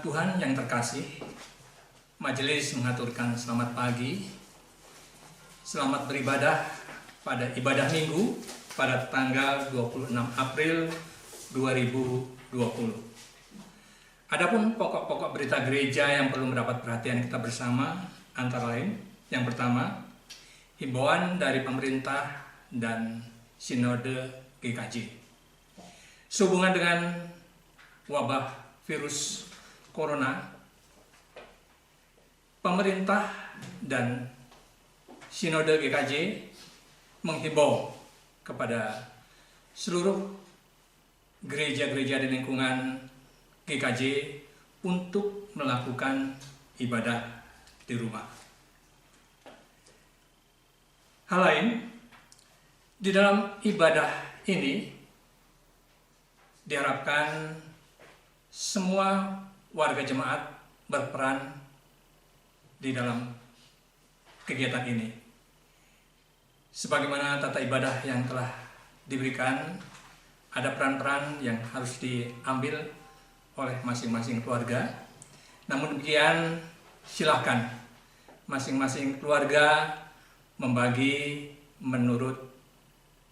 Tuhan yang terkasih, majelis mengaturkan selamat pagi, selamat beribadah pada ibadah minggu pada tanggal 26 April 2020. Adapun pokok-pokok berita gereja yang perlu mendapat perhatian kita bersama, antara lain, yang pertama, himbauan dari pemerintah dan Sinode GKJ. Sehubungan dengan wabah virus Corona, pemerintah dan Sinode GKJ menghimbau kepada seluruh gereja-gereja di lingkungan GKJ untuk melakukan ibadah di rumah. Hal lain, di dalam ibadah ini diharapkan semua warga jemaat berperan di dalam kegiatan ini. Sebagaimana tata ibadah yang telah diberikan, ada peran-peran yang harus diambil oleh masing-masing keluarga. Namun demikian, silakan masing-masing keluarga membagi menurut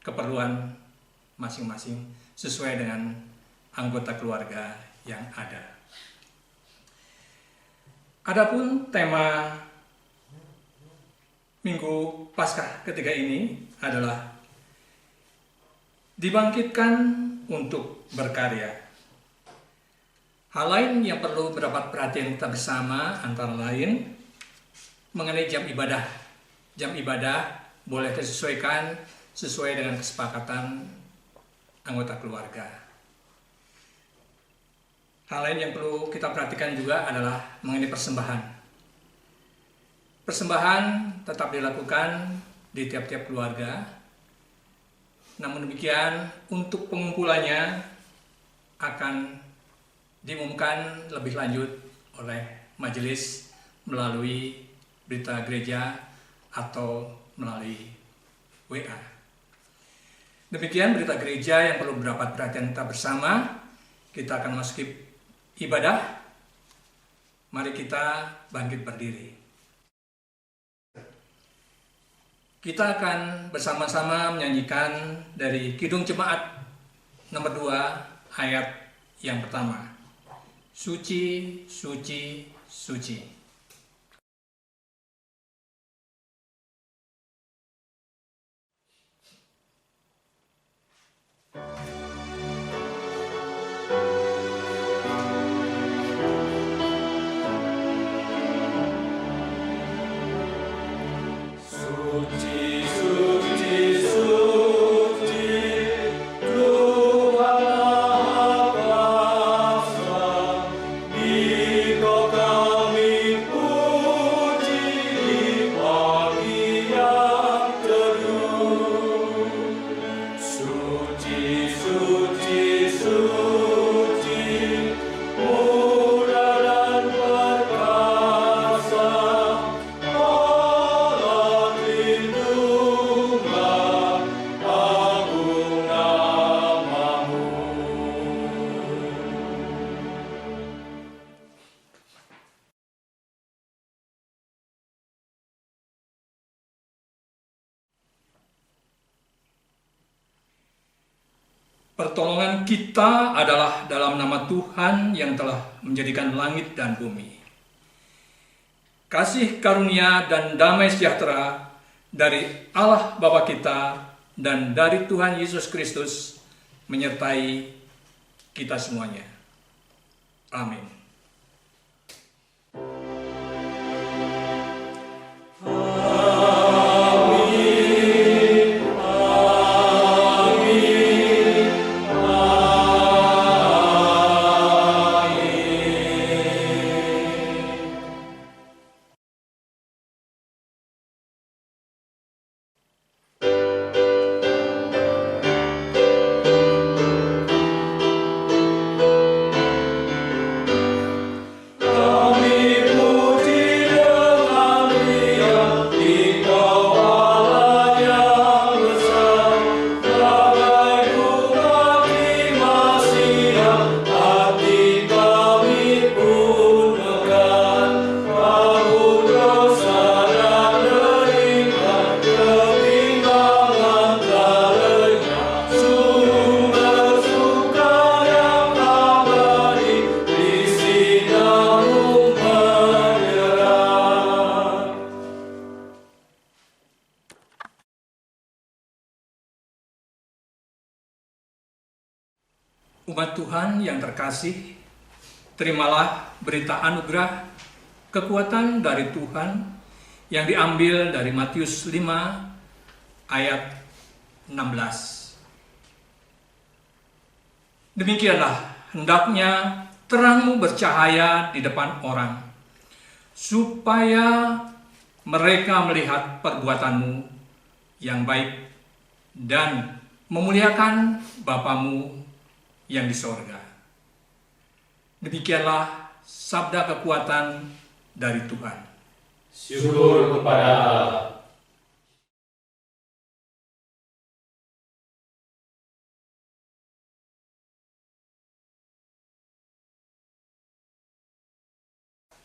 keperluan masing-masing sesuai dengan anggota keluarga yang ada. Adapun tema Minggu Paskah ketiga ini adalah dibangkitkan untuk berkarya. Hal lain yang perlu mendapat perhatian kita bersama antara lain mengenai jam ibadah. Jam ibadah boleh disesuaikan sesuai dengan kesepakatan anggota keluarga. Hal lain yang perlu kita perhatikan juga adalah mengenai persembahan. Persembahan tetap dilakukan di tiap-tiap keluarga. Namun demikian, untuk pengumpulannya akan diumumkan lebih lanjut oleh majelis melalui berita gereja atau melalui WA. Demikian berita gereja yang perlu mendapat perhatian kita bersama. Kita akan masuki ibadah. Mari kita bangkit berdiri. Kita akan bersama-sama menyanyikan dari Kidung Jemaat nomor 2 ayat yang pertama. Suci, suci, suci. Pertolongan kita adalah dalam nama Tuhan yang telah menjadikan langit dan bumi. Kasih karunia dan damai sejahtera dari Allah Bapa kita dan dari Tuhan Yesus Kristus menyertai kita semuanya. Amin. Umat Tuhan yang terkasih, terimalah berita anugerah kekuatan dari Tuhan yang diambil dari Matius 5 ayat 16. Demikianlah hendaknya terangmu bercahaya di depan orang, supaya mereka melihat perbuatanmu yang baik dan memuliakan Bapamu yang di sorga. Demikianlah sabda kekuatan dari Tuhan. Syukur kepada Allah.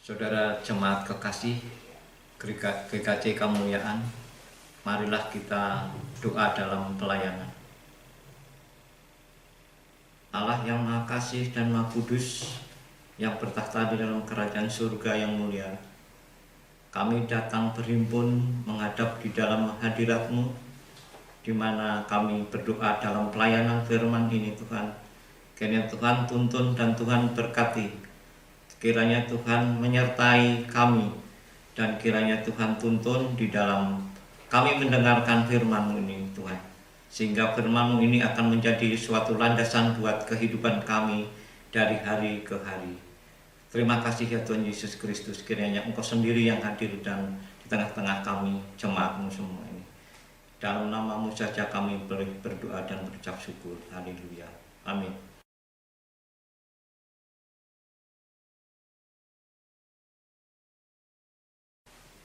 Saudara jemaat kekasih, GKJ Kemuliaan, marilah kita doa dalam pelayanan. Allah yang Maha Kasih dan Maha Kudus, yang bertakhta di dalam kerajaan surga yang mulia, kami datang berhimpun menghadap di dalam hadirat-Mu, di mana kami berdoa dalam pelayanan firman ini Tuhan. Kiranya Tuhan tuntun dan Tuhan berkati. Kiranya Tuhan menyertai kami, dan kiranya Tuhan tuntun di dalam kami mendengarkan firman-Mu ini Tuhan. Sehingga firman-Mu ini akan menjadi suatu landasan buat kehidupan kami dari hari ke hari. Terima kasih ya Tuhan Yesus Kristus, kiranya Engkau sendiri yang hadir dan di tengah-tengah kami, jemaat-Mu semua ini. Dalam nama-Mu saja kami boleh berdoa dan berucap syukur. Haleluya. Amin.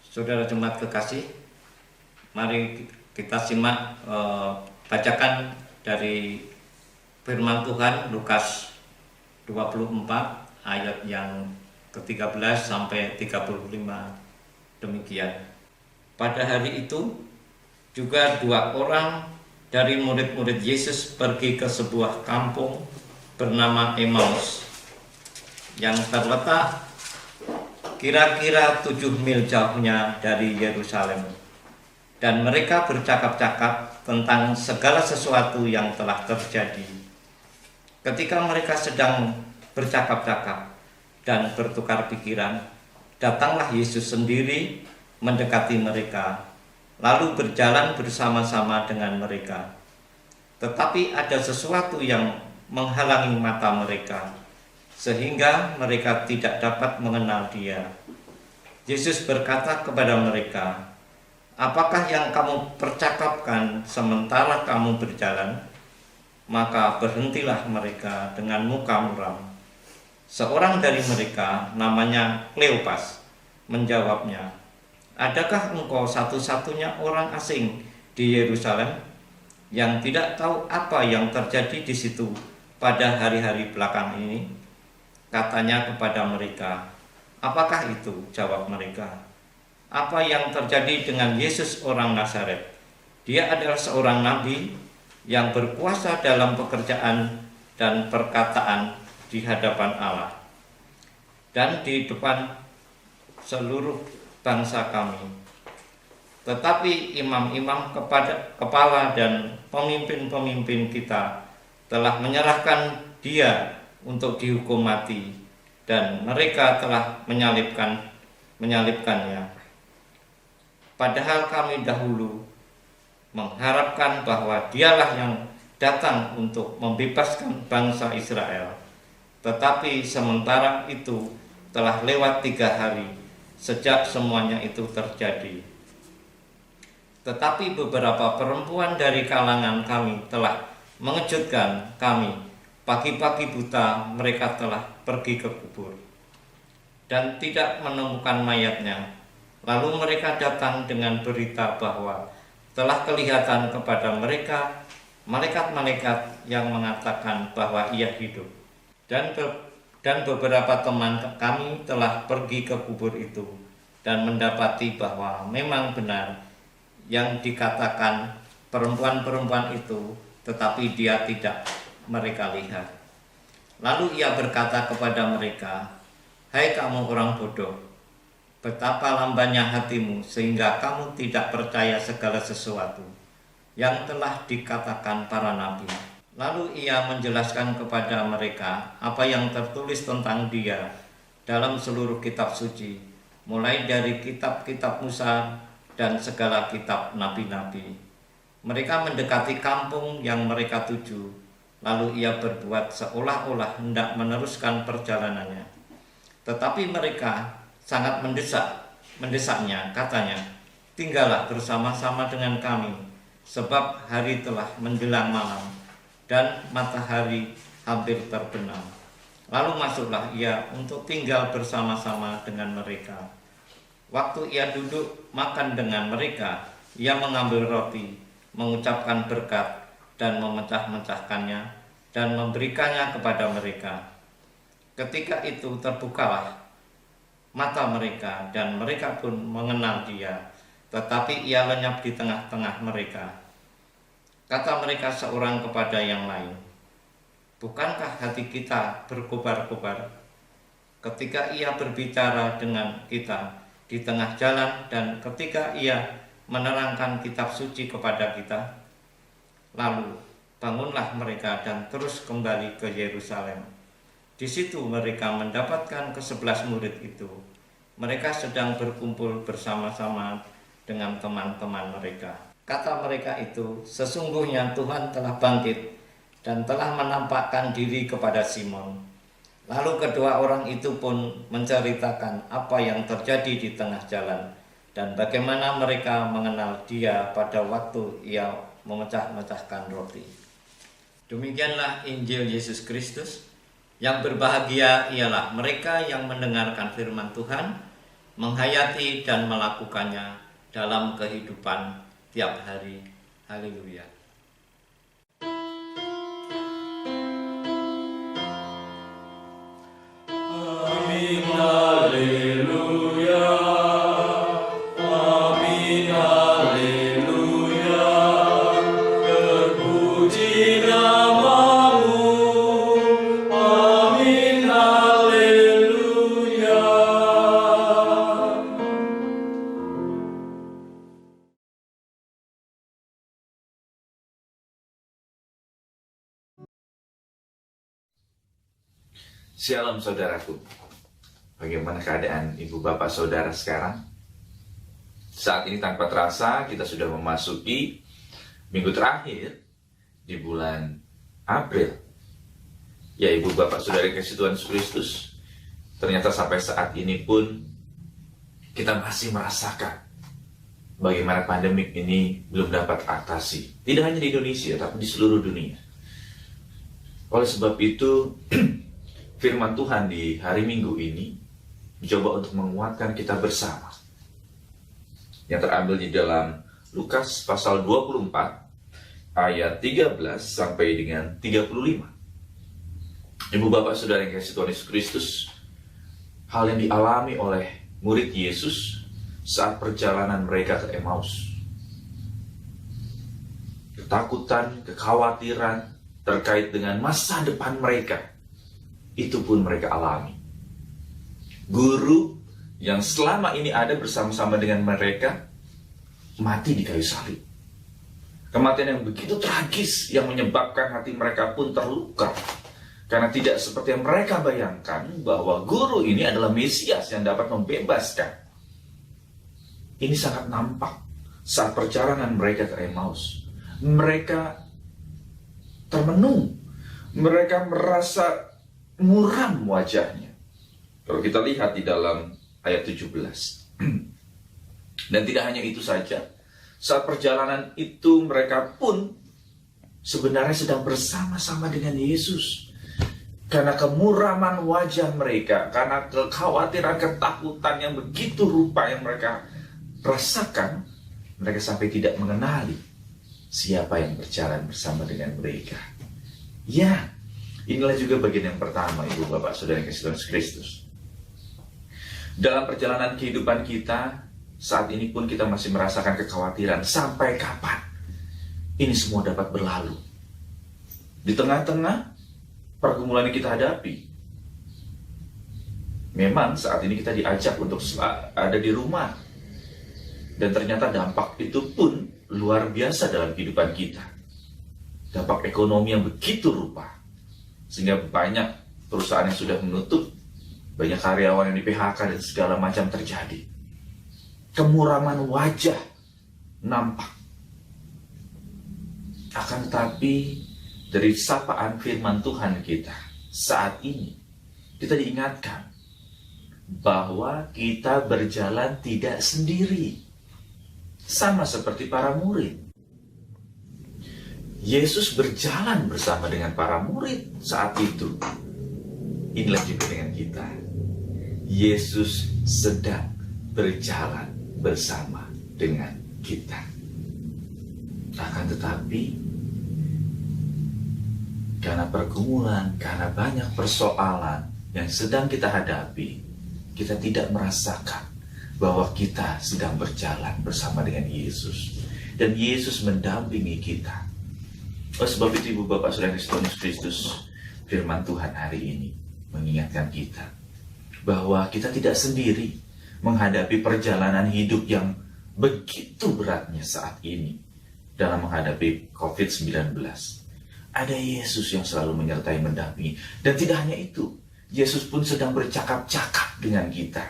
Saudara jemaat kekasih, mari kita simak bacakan dari firman Tuhan Lukas 24 ayat yang ke-13 sampai 35. Demikian. Pada hari itu juga 2 orang dari murid-murid Yesus pergi ke sebuah kampung bernama Emmaus yang terletak kira-kira 7 mil jauhnya dari Yerusalem. Dan mereka bercakap-cakap tentang segala sesuatu yang telah terjadi. Ketika mereka sedang bercakap-cakap dan bertukar pikiran, datanglah Yesus sendiri mendekati mereka, lalu berjalan bersama-sama dengan mereka. Tetapi ada sesuatu yang menghalangi mata mereka, sehingga mereka tidak dapat mengenal Dia. Yesus berkata kepada mereka, "Apakah yang kamu percakapkan sementara kamu berjalan?" Maka berhentilah mereka dengan muka muram. Seorang dari mereka, namanya Kleopas, menjawabnya, "Adakah engkau satu-satunya orang asing di Yerusalem yang tidak tahu apa yang terjadi di situ pada hari-hari belakang ini?" Katanya kepada mereka, "Apakah itu?" Jawab mereka, "Apa yang terjadi dengan Yesus orang Nazaret? Dia adalah seorang nabi yang berkuasa dalam pekerjaan dan perkataan di hadapan Allah dan di depan seluruh bangsa kami. Tetapi imam-imam, kepala dan pemimpin-pemimpin kita telah menyerahkan Dia untuk dihukum mati, dan mereka telah menyalibkannya. Padahal kami dahulu mengharapkan bahwa Dialah yang datang untuk membebaskan bangsa Israel. Tetapi sementara itu telah lewat 3 hari sejak semuanya itu terjadi. Tetapi beberapa perempuan dari kalangan kami telah mengejutkan kami. Pagi-pagi buta mereka telah pergi ke kubur dan tidak menemukan mayatnya. Lalu mereka datang dengan berita bahwa telah kelihatan kepada mereka malaikat-malaikat yang mengatakan bahwa Ia hidup. Dan beberapa teman kami telah pergi ke kubur itu dan mendapati bahwa memang benar yang dikatakan perempuan-perempuan itu, tetapi dia tidak mereka lihat. Lalu Ia berkata kepada mereka, "Hai kamu orang bodoh, betapa lambannya hatimu sehingga kamu tidak percaya segala sesuatu yang telah dikatakan para nabi. Lalu ia menjelaskan kepada mereka apa yang tertulis tentang dia dalam seluruh kitab suci, mulai dari kitab-kitab Musa dan segala kitab nabi-nabi. Mereka mendekati kampung yang mereka tuju, lalu ia berbuat seolah-olah hendak meneruskan perjalanannya. Tetapi mereka sangat mendesaknya, katanya, "Tinggallah bersama-sama dengan kami, sebab hari telah menjelang malam dan matahari hampir terbenam." Lalu masuklah ia untuk tinggal bersama-sama dengan mereka. Waktu ia duduk makan dengan mereka, ia mengambil roti, mengucapkan berkat, dan memecah-mecahkannya, dan memberikannya kepada mereka. Ketika itu terbukalah mata mereka, dan mereka pun mengenal dia, tetapi ia lenyap di tengah-tengah mereka. Kata mereka seorang kepada yang lain, "Bukankah hati kita berkobar-kobar ketika ia berbicara dengan kita di tengah jalan dan ketika ia menerangkan kitab suci kepada kita?" Lalu bangunlah mereka dan terus kembali ke Yerusalem. Di situ mereka mendapatkan ke-11 murid itu. Mereka sedang berkumpul bersama-sama dengan teman-teman mereka. Kata mereka itu, "Sesungguhnya Tuhan telah bangkit dan telah menampakkan diri kepada Simon." Lalu kedua orang itu pun menceritakan apa yang terjadi di tengah jalan dan bagaimana mereka mengenal dia pada waktu ia memecah-mecahkan roti. Demikianlah Injil Yesus Kristus. Yang berbahagia ialah mereka yang mendengarkan firman Tuhan, menghayati dan melakukannya dalam kehidupan tiap hari. Haleluya. Amin, haleluya. Amin, haleluya. Terpuji namamu. Amin, haleluya. Shalom saudaraku. Bagaimana keadaan ibu bapak saudara sekarang? Saat ini tanpa terasa kita sudah memasuki minggu terakhir di bulan April. Ya ibu bapak saudara kasih Tuhan Yesus Kristus, ternyata sampai saat ini pun kita masih merasakan bagaimana pandemik ini belum dapat atasi. Tidak hanya di Indonesia tapi di seluruh dunia. Oleh sebab itu firman Tuhan di hari Minggu ini mencoba untuk menguatkan kita bersama, yang terambil di dalam Lukas pasal 24 ayat 13 sampai dengan 35. Ibu bapak saudara yang kasih Tuhan Yesus Kristus, hal yang dialami oleh murid Yesus saat perjalanan mereka ke Emmaus. Ketakutan, kekhawatiran terkait dengan masa depan mereka, itu pun mereka alami. Guru yang selama ini ada bersama-sama dengan mereka mati di kayu salib. Kematian yang begitu tragis yang menyebabkan hati mereka pun terluka, karena tidak seperti yang mereka bayangkan bahwa guru ini adalah Mesias yang dapat membebaskan. Ini sangat nampak saat perjalanan mereka ke Emmaus. Mereka termenung, mereka merasa muram wajahnya. Kalau kita lihat di dalam ayat 17. Dan tidak hanya itu saja, saat perjalanan itu mereka pun sebenarnya sedang bersama-sama dengan Yesus. Karena kemuraman wajah mereka, karena kekhawatiran, ketakutan yang begitu rupa yang mereka rasakan, mereka sampai tidak mengenali siapa yang berjalan bersama dengan mereka. Ya, inilah juga bagian yang pertama, ibu bapak saudara yang kasih Tuhan Yesus Kristus. Dalam perjalanan kehidupan kita, saat ini pun kita masih merasakan kekhawatiran. Sampai kapan ini semua dapat berlalu? Di tengah-tengah pergumulan yang kita hadapi, memang saat ini kita diajak untuk ada di rumah. Dan ternyata dampak itu pun luar biasa dalam kehidupan kita. dampak ekonomi yang begitu rupa, sehingga banyak perusahaan yang sudah menutup, banyak karyawan yang di PHK dan segala macam terjadi. Kemuraman wajah nampak. Akan tetapi dari sapaan firman Tuhan kita saat ini, kita diingatkan bahwa kita berjalan tidak sendiri. Sama seperti para murid. Yesus berjalan bersama dengan para murid saat itu. Inilah juga dengan kita. Yesus sedang berjalan bersama dengan kita. Akan tetapi, karena pergumulan, karena banyak persoalan yang sedang kita hadapi, kita tidak merasakan bahwa kita sedang berjalan bersama dengan Yesus. Dan Yesus mendampingi kita. Oleh sebab itu, Ibu Bapak Saudara Kristus, firman Tuhan hari ini mengingatkan kita bahwa kita tidak sendiri menghadapi perjalanan hidup yang begitu beratnya saat ini dalam menghadapi COVID-19. Ada Yesus yang selalu menyertai mendampingi. Dan tidak hanya itu, Yesus pun sedang bercakap-cakap dengan kita.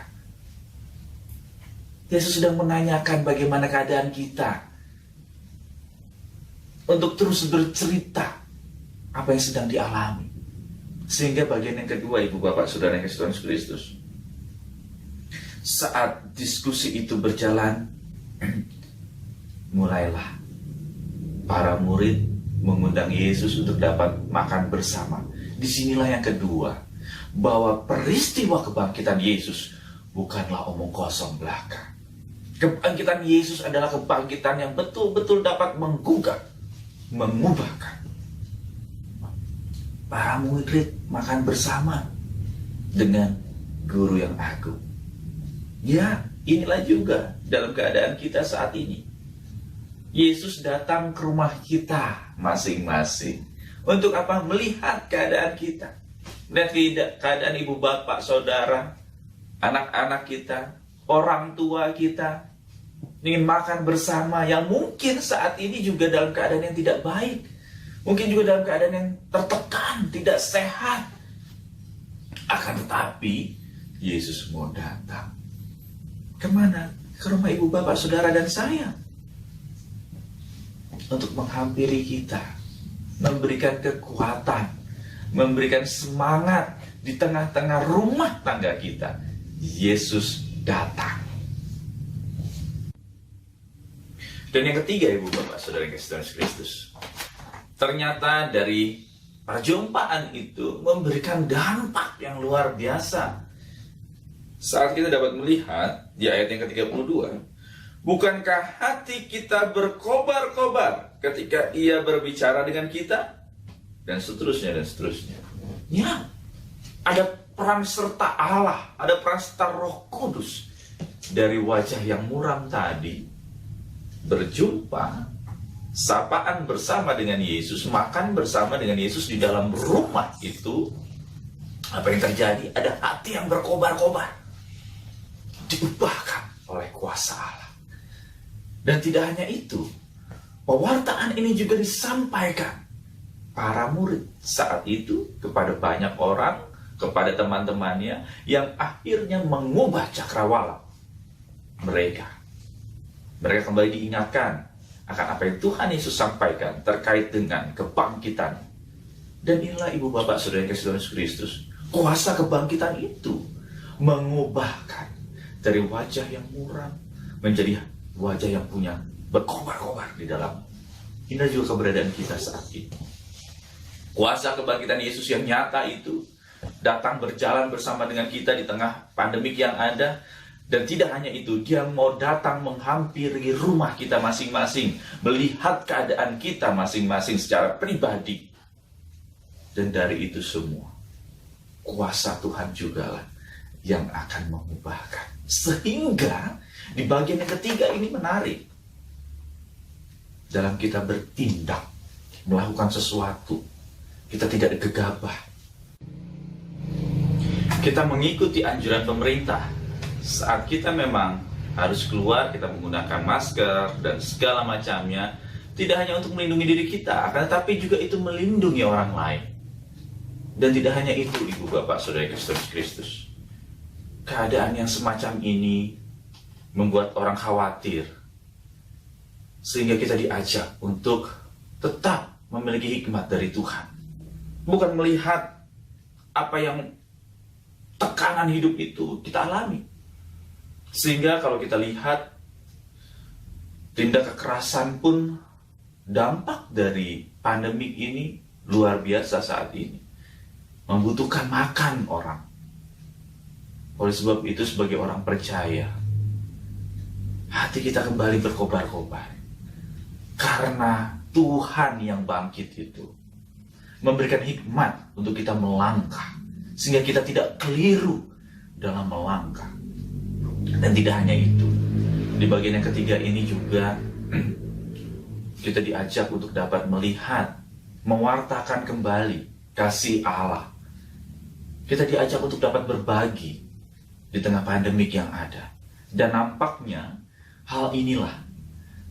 Yesus sedang menanyakan bagaimana keadaan kita, untuk terus bercerita apa yang sedang dialami. Sehingga bagian yang kedua, Ibu Bapak Saudara yang Tuhan Yesus Kristus, saat diskusi itu berjalan, mulailah para murid mengundang Yesus untuk dapat makan bersama. Disinilah yang kedua, bahwa peristiwa kebangkitan Yesus bukanlah omong kosong belaka. Kebangkitan Yesus adalah kebangkitan yang betul-betul dapat mengubahkan. Para murid makan bersama dengan guru yang agung. Ya, inilah juga dalam keadaan kita saat ini. Yesus datang ke rumah kita masing-masing. Untuk apa? Melihat keadaan kita. Dan tidak keadaan ibu bapak, saudara, anak-anak kita, orang tua kita, ingin makan bersama yang mungkin saat ini juga dalam keadaan yang tidak baik. Mungkin juga dalam keadaan yang tertekan, tidak sehat. Akan tetapi, Yesus mau datang. Kemana? Ke rumah ibu bapak, saudara, dan saya. Untuk menghampiri kita. Memberikan kekuatan. Memberikan semangat di tengah-tengah rumah tangga kita. Yesus datang. Dan yang ketiga, ibu bapak, saudara yang Tuhan Yesus Kristus. Ternyata dari perjumpaan itu memberikan dampak yang luar biasa. Saat kita dapat melihat di ayat yang ke-32, bukankah hati kita berkobar-kobar ketika ia berbicara dengan kita? Dan seterusnya, dan seterusnya. Ya, ada peran serta Allah, ada peran serta Roh Kudus. Dari wajah yang muram tadi, berjumpa, sapaan bersama dengan Yesus, makan bersama dengan Yesus di dalam rumah itu, apa yang terjadi? Ada hati yang berkobar-kobar, diubahkan oleh kuasa Allah. Dan tidak hanya itu, pewartaan ini juga disampaikan para murid saat itu kepada banyak orang, kepada teman-temannya, yang akhirnya mengubah cakrawala mereka. Mereka kembali diingatkan akan apa yang Tuhan Yesus sampaikan terkait dengan kebangkitan. Dan inilah ibu bapak saudara yang Tuhan Yesus Kristus, kuasa kebangkitan itu mengubahkan dari wajah yang muram menjadi wajah yang punya berkobar-kobar di dalam. Inilah juga keberadaan kita saat ini. Kuasa kebangkitan Yesus yang nyata itu datang berjalan bersama dengan kita di tengah pandemik yang ada. Dan tidak hanya itu, dia mau datang menghampiri rumah kita masing-masing, melihat keadaan kita masing-masing secara pribadi. Dan dari itu semua, kuasa Tuhan jugalah yang akan mengubahkan. Sehingga di bagian yang ketiga ini menarik. Dalam kita bertindak, melakukan sesuatu, kita tidak gegabah. Kita mengikuti anjuran pemerintah. Saat kita memang harus keluar, kita menggunakan masker dan segala macamnya. tidak hanya untuk melindungi diri kita, akan tetapi juga itu melindungi orang lain. Dan tidak hanya itu, Ibu Bapak Saudara Kristus. Keadaan yang semacam ini membuat orang khawatir, sehingga kita diajak untuk tetap memiliki hikmat dari Tuhan. Bukan melihat apa yang tekanan hidup itu kita alami. Sehingga kalau kita lihat tindak kekerasan pun, dampak dari pandemik ini luar biasa saat ini. Membutuhkan makan orang. Oleh sebab itu, sebagai orang percaya, hati kita kembali berkobar-kobar. Karena Tuhan yang bangkit itu memberikan hikmat untuk kita melangkah, sehingga kita tidak keliru dalam melangkah. Dan tidak hanya itu, di bagian yang ketiga ini juga kita diajak untuk dapat melihat, mewartakan kembali kasih Allah. Kita diajak untuk dapat berbagi di tengah pandemik yang ada. Dan nampaknya hal inilah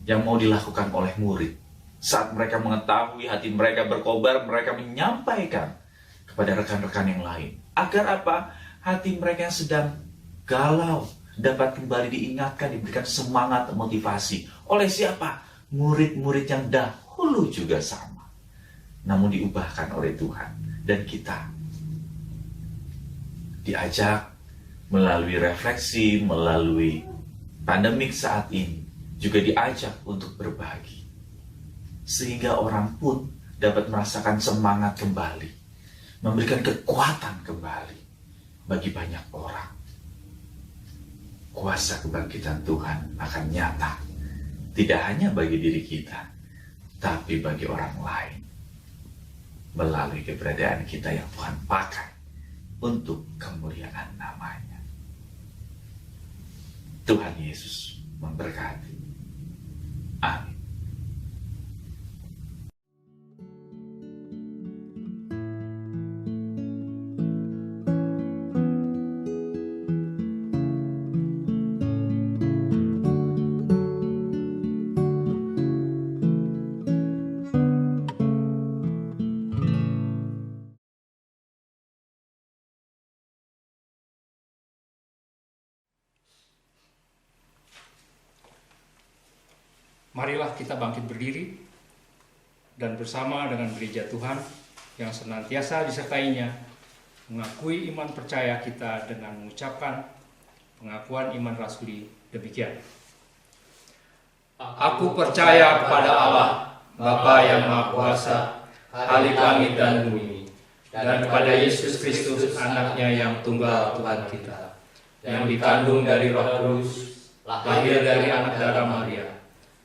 yang mau dilakukan oleh murid. Saat mereka mengetahui hati mereka berkobar, mereka menyampaikan kepada rekan-rekan yang lain. Agar apa? Hati mereka yang sedang galau dapat kembali diingatkan, diberikan semangat, motivasi. Oleh siapa? Murid-murid yang dahulu juga sama, namun diubahkan oleh Tuhan. Dan kita diajak melalui refleksi, melalui pandemik saat ini, juga diajak untuk berbagi. Sehingga orang pun dapat merasakan semangat kembali, memberikan kekuatan kembali bagi banyak orang. Kuasa kebangkitan Tuhan akan nyata, tidak hanya bagi diri kita, tapi bagi orang lain, melalui keberadaan kita yang Tuhan pakai untuk kemuliaan namanya. Tuhan Yesus memberkati. Amin. Marilah kita bangkit berdiri dan bersama dengan gereja Tuhan yang senantiasa disertainya mengakui iman percaya kita dengan mengucapkan pengakuan iman rasuli demikian. Aku percaya kepada Allah, Bapa yang Maha Kuasa, Khalik langit dan bumi, dan kepada Yesus Kristus, Anaknya yang tunggal Tuhan kita, yang dikandung dari Roh Kudus, lahir dari anak darah Maria,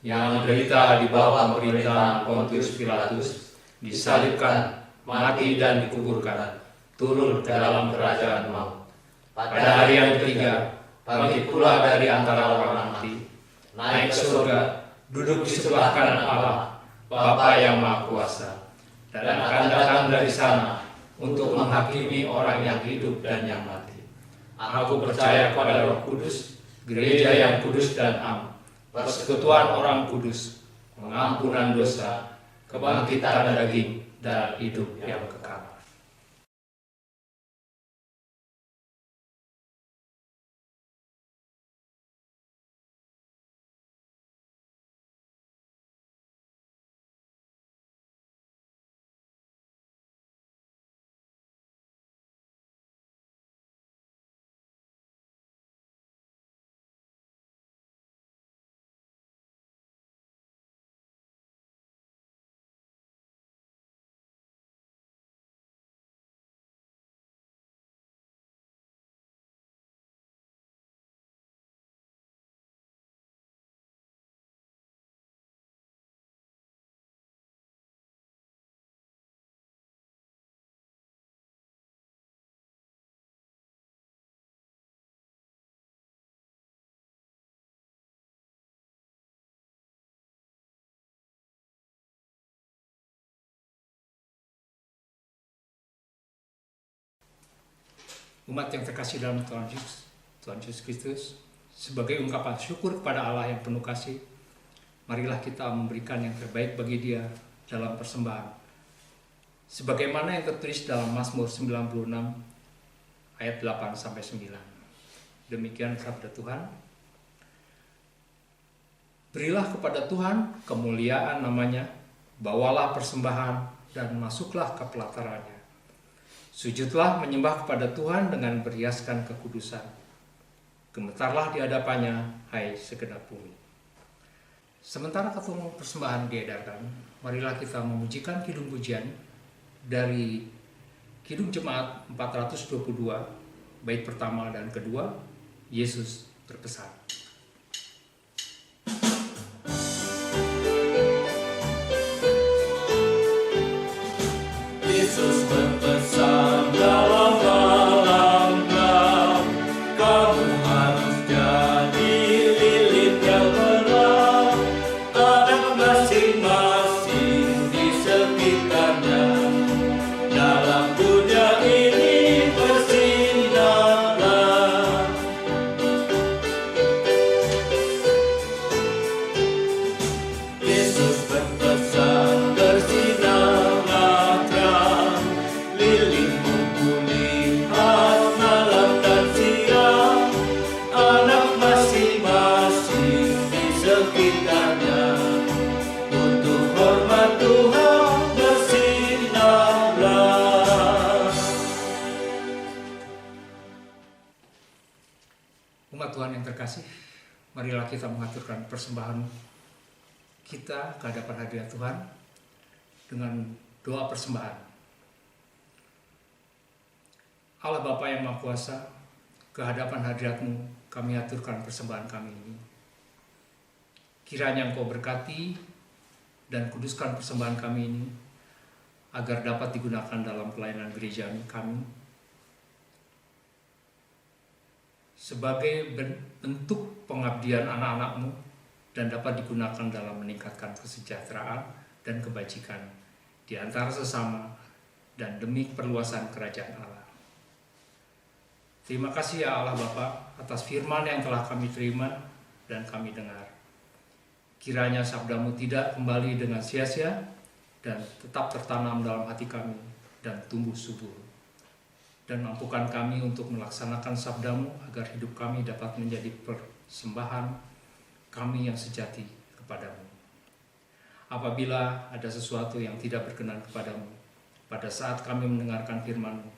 yang menderita di bawah pemerintahan Pontius Pilatus, disalibkan, mati dan dikuburkan, turun ke dalam kerajaan maut. Pada hari yang ketiga, bangkit pula dari antara orang mati, naik ke surga, duduk di sebelah kanan Allah, Bapa yang Maha Kuasa, dan akan datang dari sana untuk menghakimi orang yang hidup dan yang mati. Aku percaya kepada Roh Kudus, gereja yang kudus dan am, persekutuan orang kudus, pengampunan dosa, kebangkitan daging, dan hidup yang kekal. Umat yang terkasih dalam Tuhan Yesus Kristus, sebagai ungkapan syukur kepada Allah yang penuh kasih, marilah kita memberikan yang terbaik bagi Dia dalam persembahan. Sebagaimana yang tertulis dalam Mazmur 96 ayat 8-9. Demikian sabda Tuhan. Berilah kepada Tuhan kemuliaan namanya, bawalah persembahan dan masuklah ke pelatarannya. Sujudlah menyembah kepada Tuhan dengan berhiaskan kekudusan. Gemetarlah di hadapannya, hai segenap bumi. Sementara ketua persembahan diedarkan, marilah kita memujikan kidung pujian dari Kidung Jemaat 422, bait pertama dan kedua, Yesus berpesan. Yesus berpesan dalam malam-malam, kamu harus jadi lilin yang terang, anak masing-masing di sekitarnya. Dalam dunia ini bersinarlah. Yesus berpesan, bersinarlah terang, lilingmu kulihat malam dan siang, anak masing-masing di sekitarnya. Untuk hormat Tuhan bersinarlah. Umat Tuhan yang terkasih, marilah kita mengaturkan persembahan kita ke hadapan hadirat Tuhan dengan doa persembahan. Allah Bapa yang Maha Kuasa, ke hadapan hadirat-Mu kami aturkan persembahan kami ini. Kiranya Engkau berkati dan kuduskan persembahan kami ini, agar dapat digunakan dalam pelayanan gereja kami, sebagai bentuk pengabdian anak-anak-Mu, dan dapat digunakan dalam meningkatkan kesejahteraan dan kebajikan di antara sesama dan demi perluasan kerajaan Allah. Terima kasih ya Allah Bapa atas firman yang telah kami terima dan kami dengar. Kiranya sabda-Mu tidak kembali dengan sia-sia dan tetap tertanam dalam hati kami dan tumbuh subur. Dan mampukan kami untuk melaksanakan sabda-Mu agar hidup kami dapat menjadi persembahan kami yang sejati kepadamu. Apabila ada sesuatu yang tidak berkenan kepadamu, pada saat kami mendengarkan firman-Mu,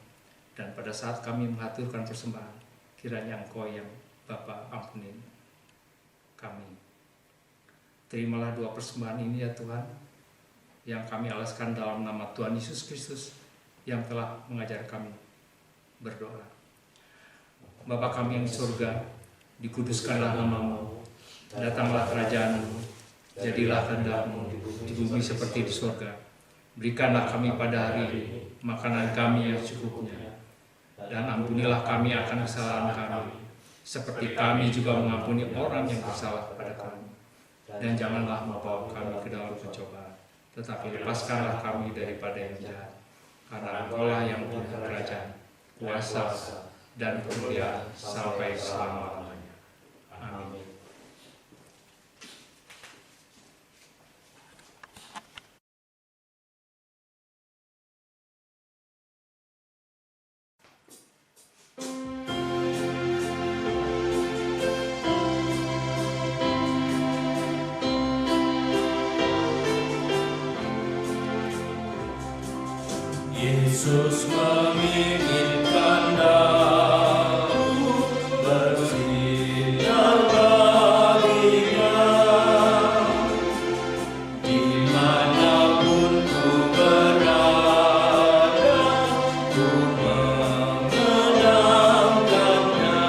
dan pada saat kami mengaturkan persembahan, kiranya Engkau yang Bapa ampuni kami. Terimalah doa persembahan ini ya Tuhan, yang kami alaskan dalam nama Tuhan Yesus Kristus, yang telah mengajar kami berdoa. Bapa kami yang di surga, dikuduskanlah nama-Mu. Datanglah kerajaan-Mu, jadilah kehendak-Mu di bumi seperti di surga. Berikanlah kami pada hari ini makanan kami yang secukupnya, dan ampunilah kami akan kesalahan kami, seperti kami juga mengampuni orang yang bersalah kepada kami. Dan janganlah membawa kami ke dalam pencobaan, tetapi lepaskanlah kami daripada yang jahat. Karena Engkau-lah yang punya kerajaan, kuasa, dan kemuliaan sampai selama-lamanya. Amin. Yesus menginginkan daku bersinar baginya, dimanapun ku berada, ku mengenangkannya.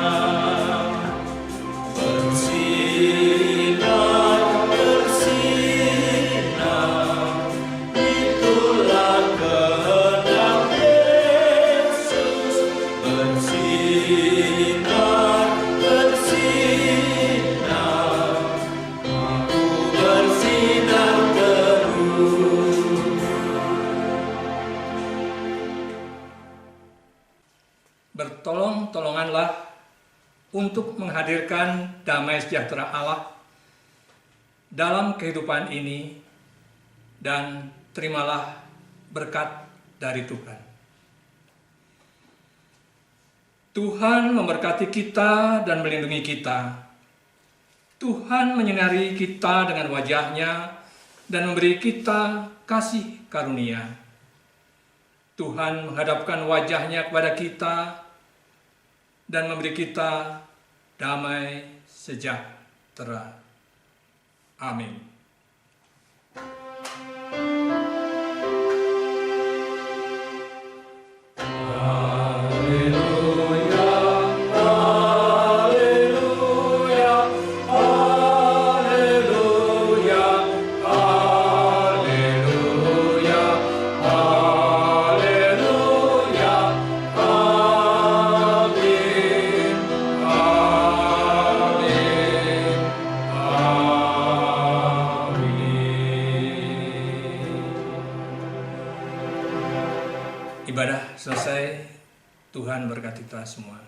Bersinar, bersinar, itulah kehendak Yesus. Bersinar, bersinar, aku bersinar terus. Bertolong-tolonganlah untuk menghadirkan damai sejahtera Allah dalam kehidupan ini, dan terimalah berkat dari Tuhan. Tuhan memberkati kita dan melindungi kita. Tuhan menyinari kita dengan wajah-Nya dan memberi kita kasih karunia. Tuhan menghadapkan wajah-Nya kepada kita dan memberi kita damai sejahtera. Amin. Ibadah selesai, Tuhan berkati kita semua.